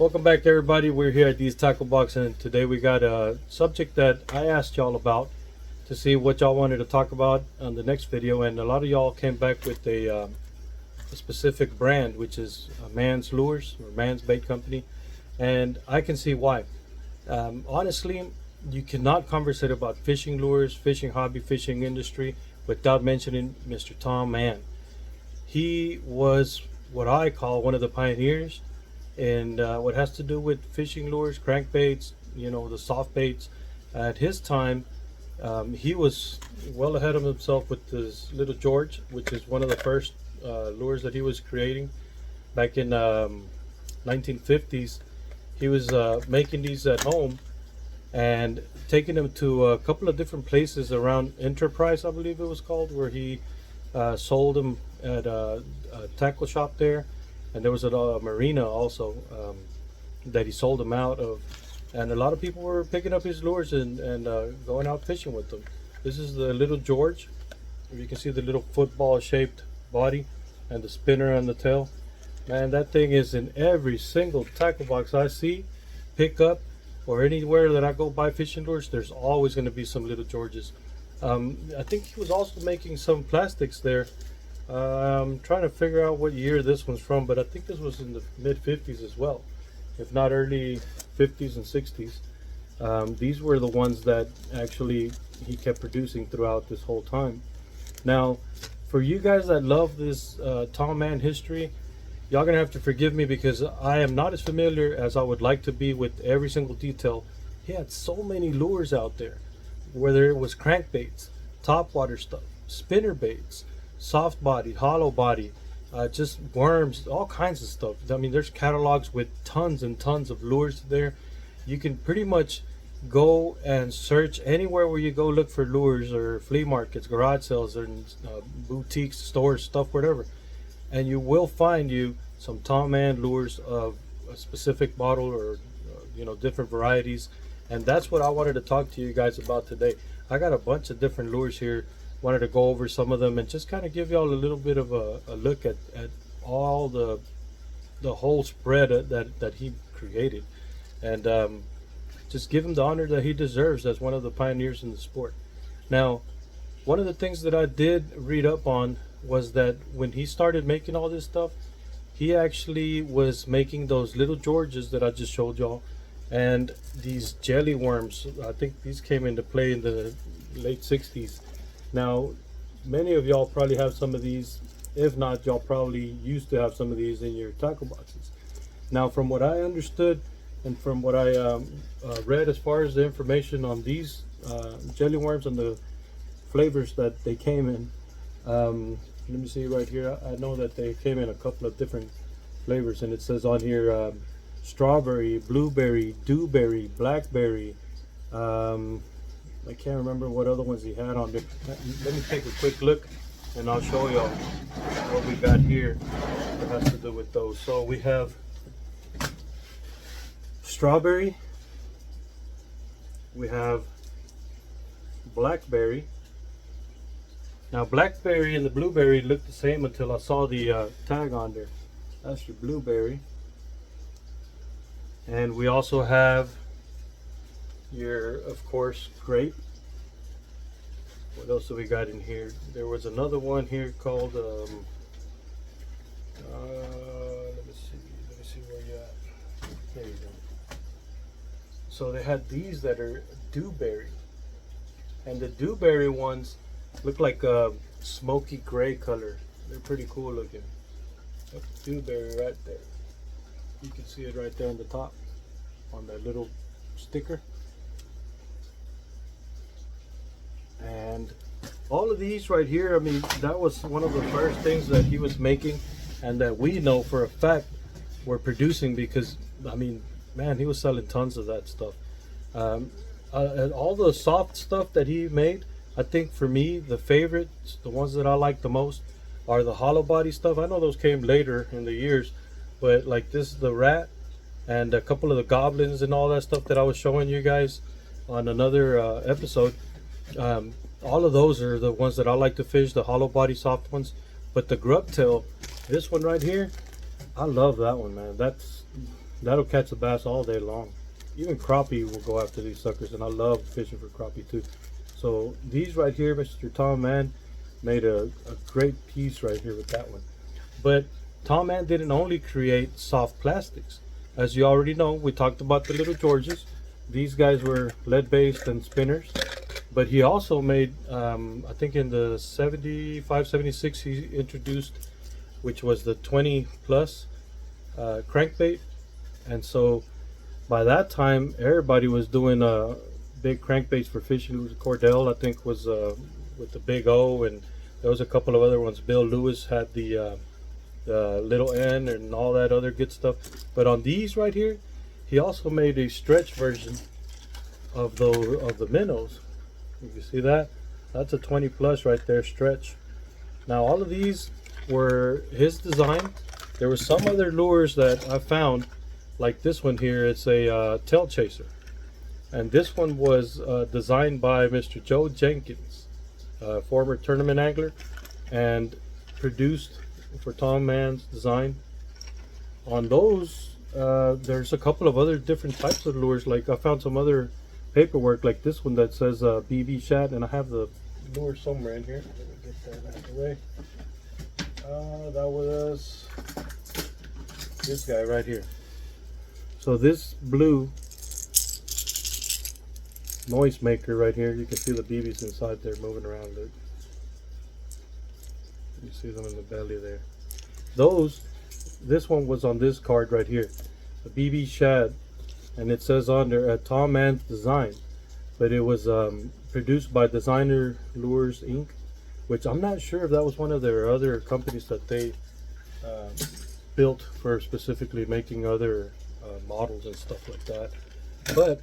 Welcome back, everybody. We're here at These Tackle Box, and today we got a subject that I asked y'all about to see what y'all wanted to talk about on the next video, and a lot of y'all came back with a specific brand, which is Mann's Lures or Mann's Bait Company, and I can see why. Honestly, you cannot conversate about fishing lures, fishing hobby, fishing industry without mentioning Mr. Tom Mann. He was what I call one of the pioneers and what has to do with fishing lures, crankbaits, the soft baits. At his time, he was well ahead of himself with this Little George, which is one of the first lures that he was creating back in 1950s. He was making these at home and taking them to a couple of different places around Enterprise, I believe it was called, where he sold them at a tackle shop there. And there was a marina also that he sold them out of, and a lot of people were picking up his lures and going out fishing with them. This is the Little George. You can see the little football shaped body and the spinner on the tail. Man, that thing is in every single tackle box I see, pick up, or anywhere that I go buy fishing lures. There's always going to be some Little Georges. I think he was also making some plastics there. I'm trying to figure out what year this one's from, but I think this was in the mid 50s as well, if not early 50s and 60s. These were the ones that actually he kept producing throughout this whole time. Now, for you guys that love this Tom Mann history, y'all gonna have to forgive me because I am not as familiar as I would like to be with every single detail. He had so many lures out there, whether it was crankbaits, topwater stuff, spinner baits, soft body, hollow body, just worms, all kinds of stuff. I mean, there's catalogs with tons and tons of lures there. You can pretty much go and search anywhere where you go, look for lures or flea markets, garage sales, or boutiques, stores, stuff, whatever, and you will find you some Tom Mann lures of a specific bottle or different varieties. And that's what I wanted to talk to you guys about today. I got a bunch of different lures here. Wanted to go over some of them and just kind of give y'all a little bit of a look at all the whole spread that he created, and just give him the honor that he deserves as one of the pioneers in the sport. Now, one of the things that I did read up on was that when he started making all this stuff, he actually was making those Little Georges that I just showed y'all, and these jelly worms. I think these came into play in the late 60s. Now, many of y'all probably have some of these. If not, y'all probably used to have some of these in your tackle boxes. Now, from what I understood and from what I read as far as the information on these jelly worms and the flavors that they came in, let me see right here. I know that they came in a couple of different flavors, and it says on here strawberry, blueberry, dewberry, blackberry. I can't remember what other ones he had on there. Let me take a quick look and I'll show y'all what we got here that has to do with those. So we have strawberry, we have blackberry. Now, blackberry and the blueberry look the same until I saw the tag on there. That's your blueberry. And we also have your, of course, grape. What else do we got in here? There was another one here called let me see where you at. There you go. So they had these that are dewberry, and the dewberry ones look like a smoky gray color. They're pretty cool looking. That's dewberry right there. You can see it right there on the top on that little sticker. And all of these right here, I mean, that was one of the first things that he was making and that we know for a fact were producing, because I mean, man, he was selling tons of that stuff. And all the soft stuff that he made, I think for me, the favorites, the ones that I like the most, are the hollow body stuff. I know those came later in the years, but like this, the rat, and a couple of the goblins and all that stuff that I was showing you guys on another episode. All of those are the ones that I like to fish, the hollow body soft ones. But the grub tail, this one right here, I love that one, man. That'll catch the bass all day long. Even crappie will go after these suckers, and I love fishing for crappie too. So these right here, Mr. Tom Mann made a great piece right here with that one. But Tom Mann didn't only create soft plastics. As you already know, we talked about the little Georges. These guys were lead-based and spinners. But he also made, I think in the 75, 76, he introduced, which was the 20 plus crankbait. And so by that time, everybody was doing big crankbaits for fishing. Cordell, I think, was with the big O, and there was a couple of other ones. Bill Lewis had the little N and all that other good stuff. But on these right here, he also made a stretch version of the minnows. You can see that? That's a 20 plus right there, stretch. Now all of these were his design. There were some other lures that I found, like this one here. It's a tail chaser. And this one was designed by Mr. Joe Jenkins, former tournament angler, and produced for Tom Mann's design. On those, there's a couple of other different types of lures. Like I found some other paperwork like this one that says BB shad, and I have the lure somewhere in here. Let me get that out of the way. That was this guy right here. So this blue noise maker right here, you can see the BBs inside there moving around. Look, you see them in the belly there. This one was on this card right here, the BB shad. And it says on there Tom Mann's design, but it was produced by Designer Lures Inc., which I'm not sure if that was one of their other companies that they built for specifically making other models and stuff like that. But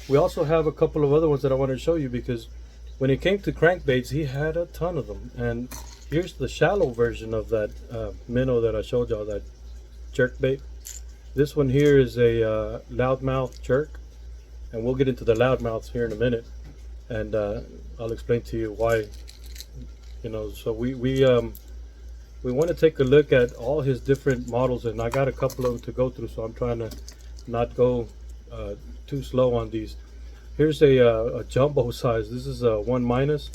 we also have a couple of other ones that I want to show you, because when it came to crankbaits, he had a ton of them. And here's the shallow version of that minnow that I showed y'all, that jerkbait. This one here is a loudmouth jerk, and we'll get into the loudmouths here in a minute, and I'll explain to you why. You know, so we want to take a look at all his different models, and I got a couple of them to go through, so I'm trying to not go too slow on these. Here's a jumbo size. This is a 1 minus,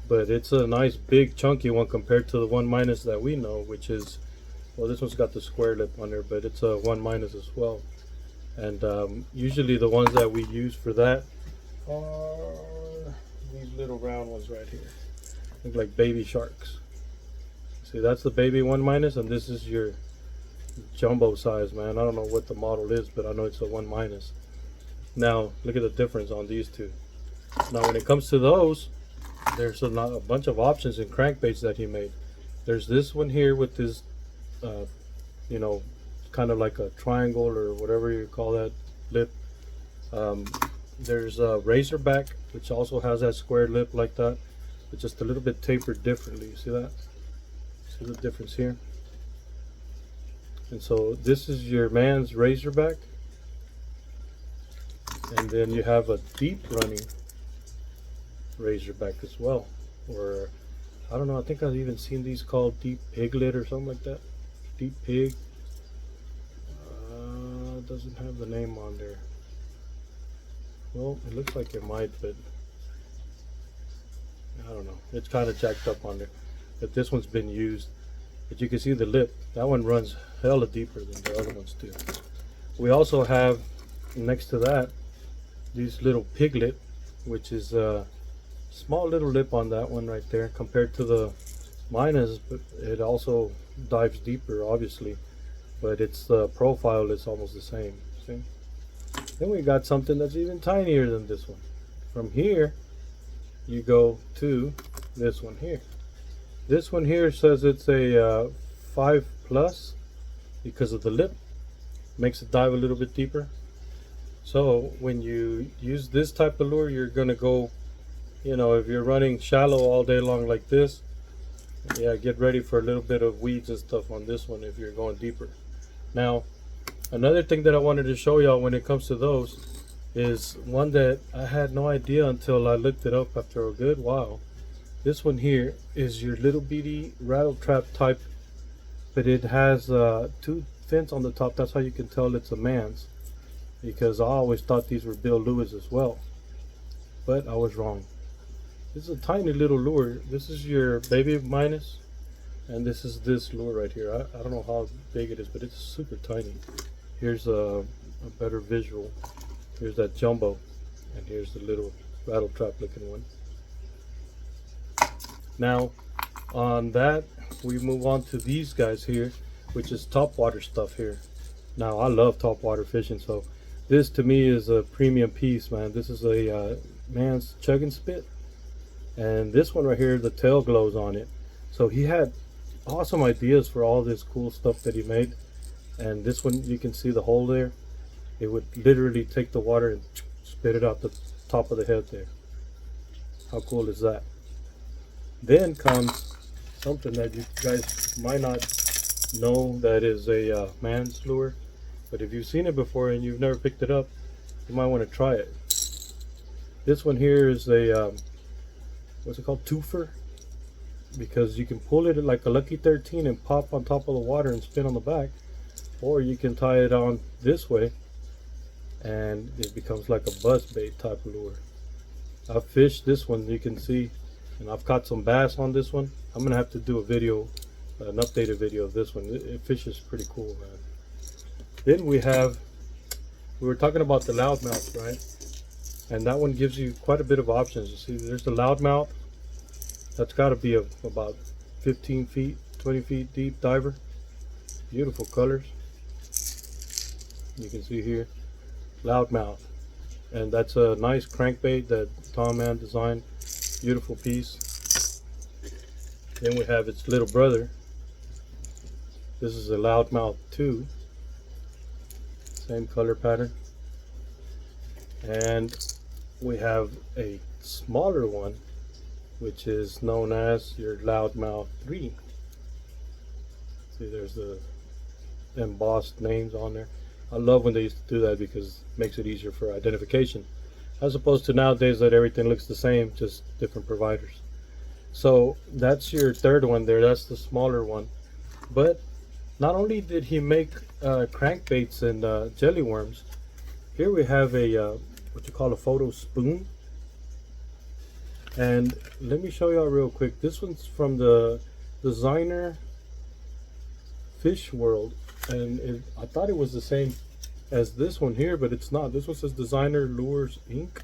but it's a nice big chunky one compared to the 1 minus that we know, which is, well, this one's got the square lip on there, but it's a 1 minus as well. And usually the ones that we use for that are these little round ones right here. Look like baby sharks. See, that's the baby 1 minus, and this is your jumbo size, man. I don't know what the model is, but I know it's a 1 minus. Now, look at the difference on these two. Now, when it comes to those, there's a bunch of options in crankbaits that he made. There's this one here with this you know, kind of like a triangle or whatever you call that lip. There's a razorback, which also has that square lip like that, but just a little bit tapered differently. You see that? See the difference here? And so this is your man's razorback, and then you have a deep running razorback as well, or I don't know, I think I've even seen these called deep piglet or something like that. Deep pig. Doesn't have the name on there. Well, it looks like it might, but I don't know. It's kind of jacked up on there. But this one's been used. But you can see the lip. That one runs hella deeper than the other ones do. We also have, next to that, these little piglet, which is a small little lip on that one right there compared to the minus, but it also dives deeper, obviously, but its profile is almost the same. See? Then we got something that's even tinier than this one. From here you go to this one here. This one here says it's a 5 plus because of the lip, makes it dive a little bit deeper. So when you use this type of lure, you're gonna go, you know, if you're running shallow all day long like this, yeah, get ready for a little bit of weeds and stuff on this one if you're going deeper. Now, another thing that I wanted to show y'all when it comes to those is one that I had no idea until I looked it up after a good while. This one here is your little bitty rattle trap type, but it has two fins on the top. That's how you can tell it's a Mann's, because I always thought these were Bill Lewis as well, but I was wrong. This is a tiny little lure. This is your baby minus, and this is this lure right here. I don't know how big it is, but it's super tiny. Here's a better visual. Here's that jumbo, and here's the little rattle trap looking one. Now on that, we move on to these guys here, which is topwater stuff here. Now I love topwater fishing, so this to me is a premium piece, man. This is a Mann's Chug and Spit, and this one right here, the tail glows on it. So he had awesome ideas for all this cool stuff that he made. And this one, you can see the hole there. It would literally take the water and spit it out the top of the head there. How cool is that? Then comes something that you guys might not know that is a Mann's lure, but if you've seen it before and you've never picked it up, you might want to try it. This one here is a what's it called, twofer, because you can pull it like a Lucky 13 and pop on top of the water and spin on the back, or you can tie it on this way and it becomes like a buzz bait type of lure. I've fished this one, you can see, and I've caught some bass on this one. I'm gonna have to do a video, an updated video of this one. It fishes pretty cool, man. Then we were talking about the loudmouth, right? And that one gives you quite a bit of options. You see, there's the loudmouth. That's got to be about 15 feet, 20 feet deep diver. Beautiful colors. You can see here, loudmouth. And that's a nice crankbait that Tom Mann designed. Beautiful piece. Then we have its little brother. This is a loudmouth 2. Same color pattern. And we have a smaller one, which is known as your loudmouth 3. See, there's the embossed names on there. I love when they used to do that because it makes it easier for identification, as opposed to nowadays that everything looks the same, just different providers. So that's your third one there. That's the smaller one. But not only did he make crankbaits and jelly worms, here we have a what you call a photo spoon. And let me show y'all real quick. This one's from the Designer Fish World, and I thought it was the same as this one here, but it's not. This one says Designer Lures Inc.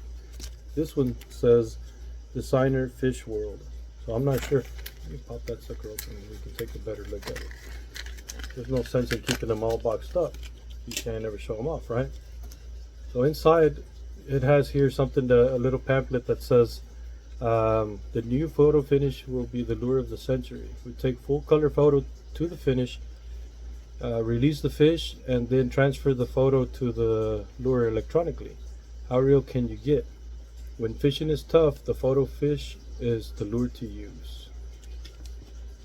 This one says Designer Fish World. So I'm not sure. Let me pop that sucker open and we can take a better look at it. There's no sense in keeping them all boxed up. You can't ever show them off, right? So inside it has here something, a little pamphlet that says the new photo finish will be the lure of the century. We take full color photo to the finish, release the fish, and then transfer the photo to the lure electronically. How real can you get? When fishing is tough, the photo fish is the lure to use.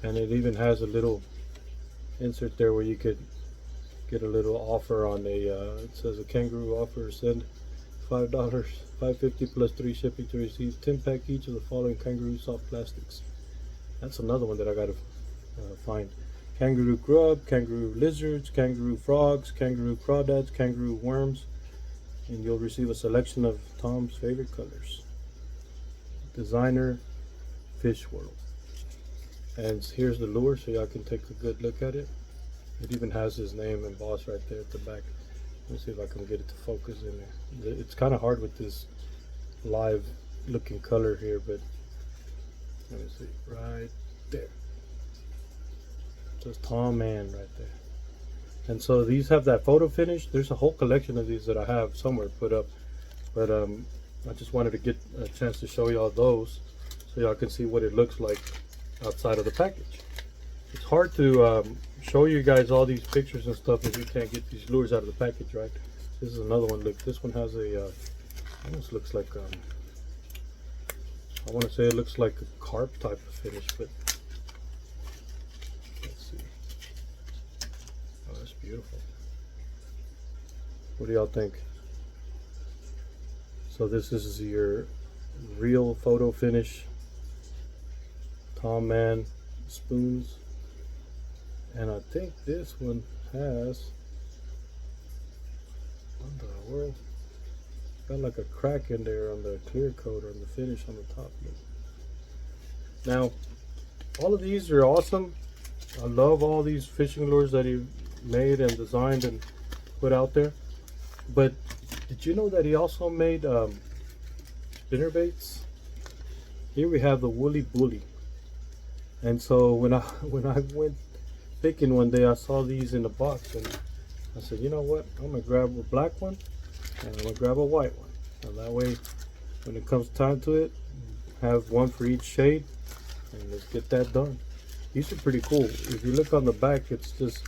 And it even has a little insert there where you could get a little offer on a it says a kangaroo offer, send $5, $5.50 plus 3 shipping to receive 10-pack each of the following kangaroo soft plastics. That's another one that I gotta find. Kangaroo grub, kangaroo lizards, kangaroo frogs, kangaroo crawdads, kangaroo worms, and you'll receive a selection of Tom's favorite colors. Designer Fish World. And here's the lure, so y'all can take a good look at it. It even has his name embossed right there at the back. Let's see if I can get it to focus in there. It's kind of hard with this live looking color here, but let me see, right there. It says Tom Mann right there. And so these have that photo finish. There's a whole collection of these that I have somewhere put up, but I just wanted to get a chance to show y'all those so y'all can see what it looks like outside of the package. It's hard to show you guys all these pictures and stuff if you can't get these lures out of the package, right? This is another one. Look, this one has a almost looks like I want to say it looks like a carp type of finish, but let's see. Oh, that's beautiful. What do y'all think? So this is your real photo finish Tom Mann spoons. And I think this one has, what the world? Got like a crack in there on the clear coat or the finish on the top. Now, all of these are awesome. I love all these fishing lures that he made and designed and put out there. But did you know that he also made spinner baits? Here we have the Woolly Bully. And so when I went picking one day, I saw these in the box, and I said, you know what? I'm gonna grab a black one, and I'm gonna grab a white one. And that way, when it comes time to it, have one for each shade, and let's get that done. These are pretty cool. If you look on the back, it's just,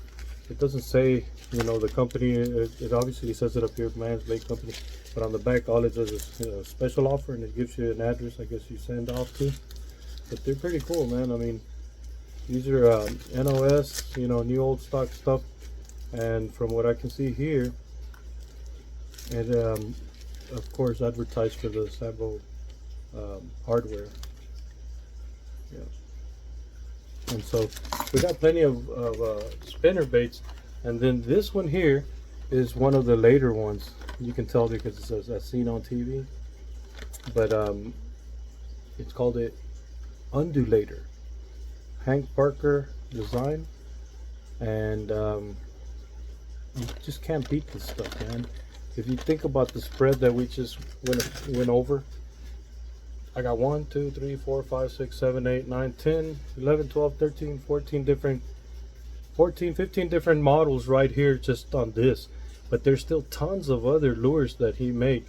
it doesn't say, you know, the company. It obviously says it up here, Mann's Bait Company, but on the back, all it does is a special offer, and it gives you an address, I guess you send off to. But they're pretty cool, man. I mean, these are NOS, you know, new old stock stuff. And from what I can see here, it of course advertised for the Sambo hardware. Yeah. And so we got plenty of spinner baits. And then this one here is one of the later ones. You can tell because it says "as seen on TV." But it's called it Undulator, Hank Parker design, and you just can't beat this stuff, man. If you think about the spread that we just went over, I got 1, 2, 3, 4, 5, 6, 7, 8, 9, 10, 11, 12, 13, 14 different 15 different models right here just on this. But there's still tons of other lures that he made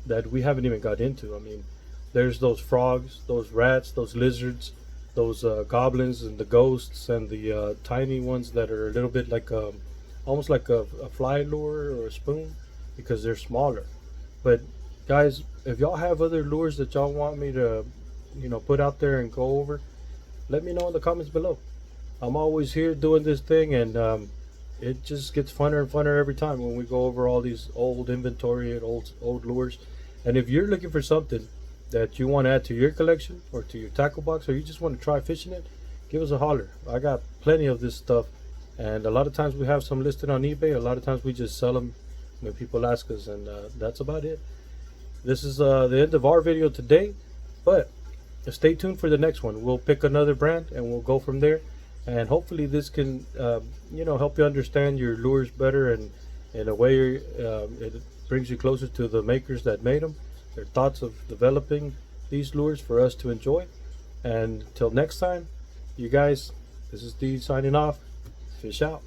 that we haven't even got into. I mean, there's those frogs, those rats, those lizards, those goblins and the ghosts, and the tiny ones that are a little bit like almost like a fly lure or a spoon, because they're smaller. But guys, if y'all have other lures that y'all want me to, you know, put out there and go over, let me know in the comments below. I'm always here doing this thing, and it just gets funner and funner every time when we go over all these old inventory and old lures. And if you're looking for something that you want to add to your collection or to your tackle box, or you just want to try fishing it, give us a holler. I got plenty of this stuff, and a lot of times we have some listed on eBay. A lot of times we just sell them when people ask us, and that's about it. This is the end of our video today, but stay tuned for the next one. We'll pick another brand and we'll go from there, and hopefully this can you know, help you understand your lures better, and in a way it brings you closer to the makers that made them, their thoughts of developing these lures for us to enjoy. And until next time, you guys, this is Steve signing off. Fish out.